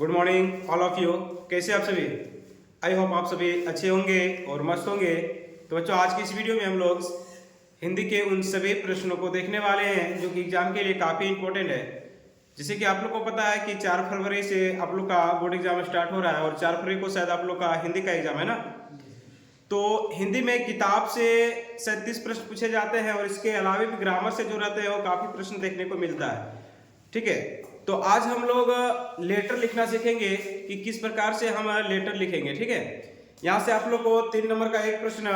Good morning all of you. कैसे आप सभी? आई होप आप सभी अच्छे होंगे और मस्त होंगे। तो बच्चों, आज की इस वीडियो में हम लोग हिंदी के उन सभी प्रश्नों को देखने वाले हैं जो कि एग्जाम के लिए काफ़ी इंपॉर्टेंट है। जैसे कि आप लोग को पता है कि 4 फरवरी से आप लोग का बोर्ड एग्जाम स्टार्ट हो रहा है और 4 फरवरी को शायद आप लोग का हिंदी का एग्जाम है ना। तो हिंदी में किताब से 37 प्रश्न पूछे जाते हैं और इसके अलावा भी ग्रामर से जो रहते हैं वो काफ़ी प्रश्न देखने को मिलता है। ठीक है, तो आज हम लोग लेटर लिखना सीखेंगे कि किस प्रकार से हम लेटर लिखेंगे। ठीक है, यहाँ से आप लोग को 3 नंबर का एक प्रश्न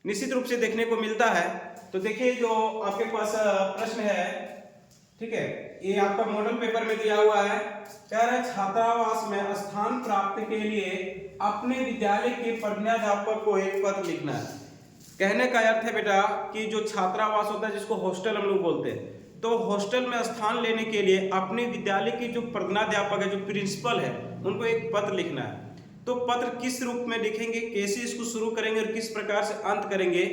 निश्चित रूप से देखने को मिलता है। तो देखिए जो आपके पास प्रश्न है, ठीक है, ये आपका मॉडल पेपर में दिया हुआ है। कह रहा है छात्रावास में स्थान प्राप्ति के लिए अपने विद्यालय के प्रधानाध्यापक को एक पत्र लिखना है। कहने का अर्थ है बेटा कि जो छात्रावास होता है जिसको हॉस्टल हम लोग बोलते हैं, तो हॉस्टल में स्थान लेने के लिए अपने विद्यालय की जो प्रधानाध्यापक है, जो प्रिंसिपल है, उनको एक पत्र लिखना है। तो पत्र किस रूप में लिखेंगे, कैसे इसको शुरू करेंगे और किस प्रकार से अंत करेंगे,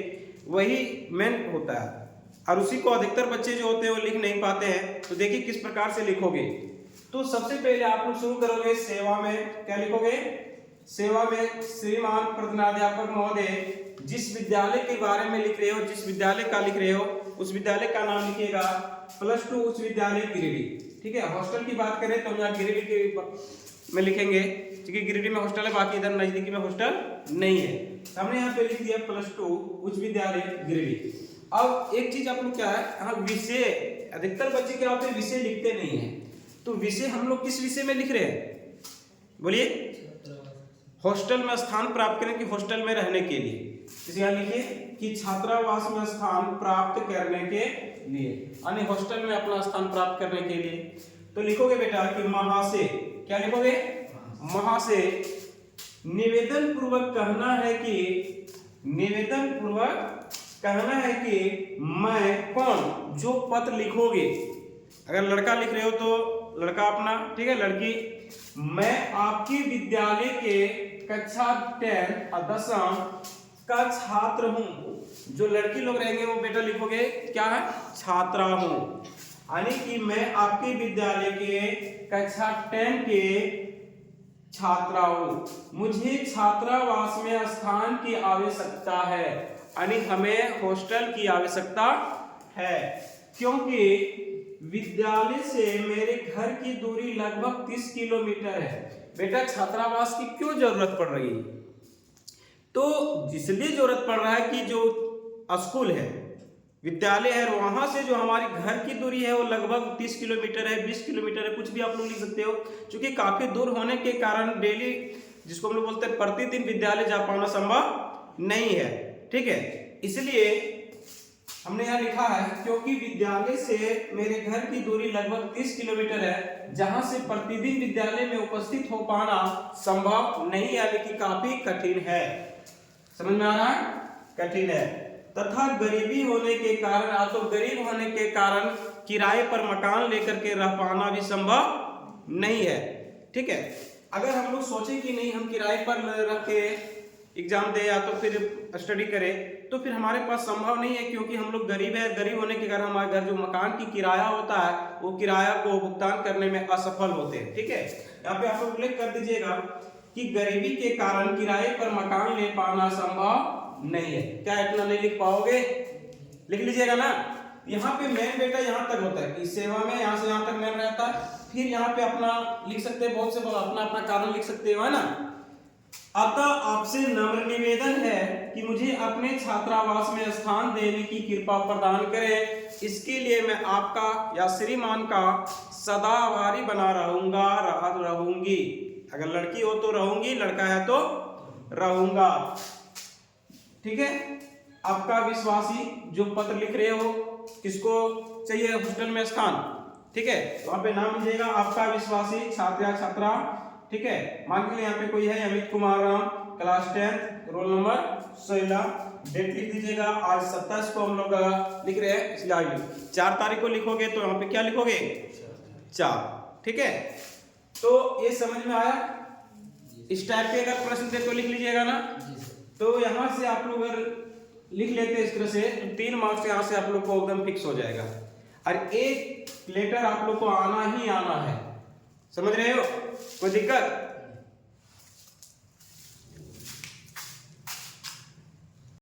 वही मेन होता है। और उसी को अधिकतर बच्चे जो होते हैं वो लिख नहीं पाते हैं। तो देखिए किस प्रकार से लिखोगे। तो सबसे पहले आप लोग शुरू करोगे सेवा में। क्या लिखोगे? सेवा में श्रीमान प्रधानाध्यापक महोदय, जिस विद्यालय के बारे में लिख रहे हो, जिस विद्यालय का लिख रहे हो, उस विद्यालय का नाम लिखिएगा +2 उच्च विद्यालय गिरिडीह। ठीक है, हॉस्टल की बात करें तो यहाँ गिरिडीह के में लिखेंगे क्योंकि गिरिडीह में हॉस्टल है, बाकी इधर नजदीकी में हॉस्टल नहीं है। हमने यहाँ पे लिख दिया +2 उच्च विद्यालय गिरिडीह। अब एक चीज आप लोग क्या है, यहाँ विषय, अधिकतर बच्चे क्या होते हैं विषय लिखते नहीं है। तो विषय हम लोग किस विषय में लिख रहे हैं? बोलिए। हॉस्टल में स्थान प्राप्त करने की, हॉस्टल में रहने के लिए। इसे यहाँ लिखिए कि छात्रावास में स्थान प्राप्त करने के लिए, यानी हॉस्टल में अपना स्थान प्राप्त करने के लिए। तो लिखोगे बेटा कि महाशय, क्या लिखोगे? महाशय, निवेदन पूर्वक कहना है कि, निवेदन पूर्वक कहना है कि मैं कौन, जो पत्र लिखोगे, अगर लड़का लिख रहे हो तो लड़का अपना, ठीक है, लड़की, मैं आपके विद्यालय के कक्षा 10 और 10वीं का छात्र हूं। जो लड़की लोग रहेंगे वो बेटा लिखोगे क्या है? छात्रा हूं। यानी कि मैं आपके विद्यालय के कक्षा 10 के छात्रा हूं। मुझे छात्रावास में स्थान की आवश्यकता है, यानी हमें हॉस्टल की आवश्यकता है, क्योंकि विद्यालय से मेरे घर की दूरी लगभग 30 किलोमीटर है। बेटा छात्रावास की क्यों जरूरत पड़ रही है? तो इसलिए जरूरत पड़ रहा है कि जो स्कूल है, विद्यालय है, वहां से जो हमारी घर की दूरी है वो लगभग 30 किलोमीटर है, 20 किलोमीटर है, कुछ भी आप लोग लिख सकते हो। क्योंकि काफी दूर होने के कारण डेली, जिसको हम लोग बोलते हैं प्रतिदिन, विद्यालय जा पाना संभव नहीं है। ठीक है, इसलिए हमने यहाँ लिखा है क्योंकि विद्यालय से मेरे घर की दूरी लगभग 30 किलोमीटर है, जहां से प्रतिदिन विद्यालय में उपस्थित हो पाना संभव नहीं, यानी कि काफी कठिन है। समझ में आ रहा है? कठिन है। तथा गरीबी होने के कारण, या तो गरीब होने के कारण किराए पर मकान लेकर के रह पाना भी संभव नहीं है। ठीक है, अगर हम लोग सोचे कि नहीं हम किराए पर रख के एग्जाम दे या तो फिर स्टडी करें, तो फिर हमारे पास संभव नहीं है, क्योंकि हम लोग गरीब है। गरीब होने के कारण हमारे घर जो मकान की किराया होता है वो किराया को भुगतान करने में असफल होते हैं। ठीक है, यहाँ पे आप लोग उल्लेख कर दीजिएगा कि गरीबी के कारण किराए पर मकान ले पाना संभव नहीं है। क्या इतना नहीं लिख पाओगे? लिख लीजिएगा ना। यहाँ पे मेन बेटा यहाँ तक होता है कि सेवा में यहाँ से यहाँ तक मेन रहता है। फिर यहाँ पे अपना लिख सकते हैं, बहुत से अपना अपना कारण लिख सकते हो, है ना। अतः आपसे नम्र निवेदन है कि मुझे अपने छात्रावास में स्थान देने की कृपा प्रदान करें। इसके लिए मैं आपका या श्रीमान का सदा आभारी बना रहूंगा, रहूंगी। अगर लड़की हो तो रहूंगी, लड़का है तो रहूंगा। ठीक है, आपका विश्वासी, जो पत्र लिख रहे हो, किसको चाहिए हॉस्टल में स्थान? ठीक है, तो वहां पे नाम लीजिएगा आपका विश्वासी, छात्र या छात्रा। ठीक है, मान के लिए यहाँ पे कोई है Amit Kumar Ram, class 10, roll number 16, date लिख दीजिएगा। आज 27 को हम लोग लिख रहे हैं, इसलिए आगे 4 तारीख को लिखोगे तो यहाँ पे क्या लिखोगे? 4। ठीक है, तो ये समझ में आया? इस टाइप के अगर प्रश्न थे तो लिख लीजिएगा ना। तो यहाँ से आप लोग अगर लिख लेते हैं इस तरह से, तो 3 मार्क्स यहाँ से आप लोग को एकदम फिक्स हो जाएगा। और एक लेटर आप लोग को आना ही आना है। समझ रहे हो? कोई दिक्कत?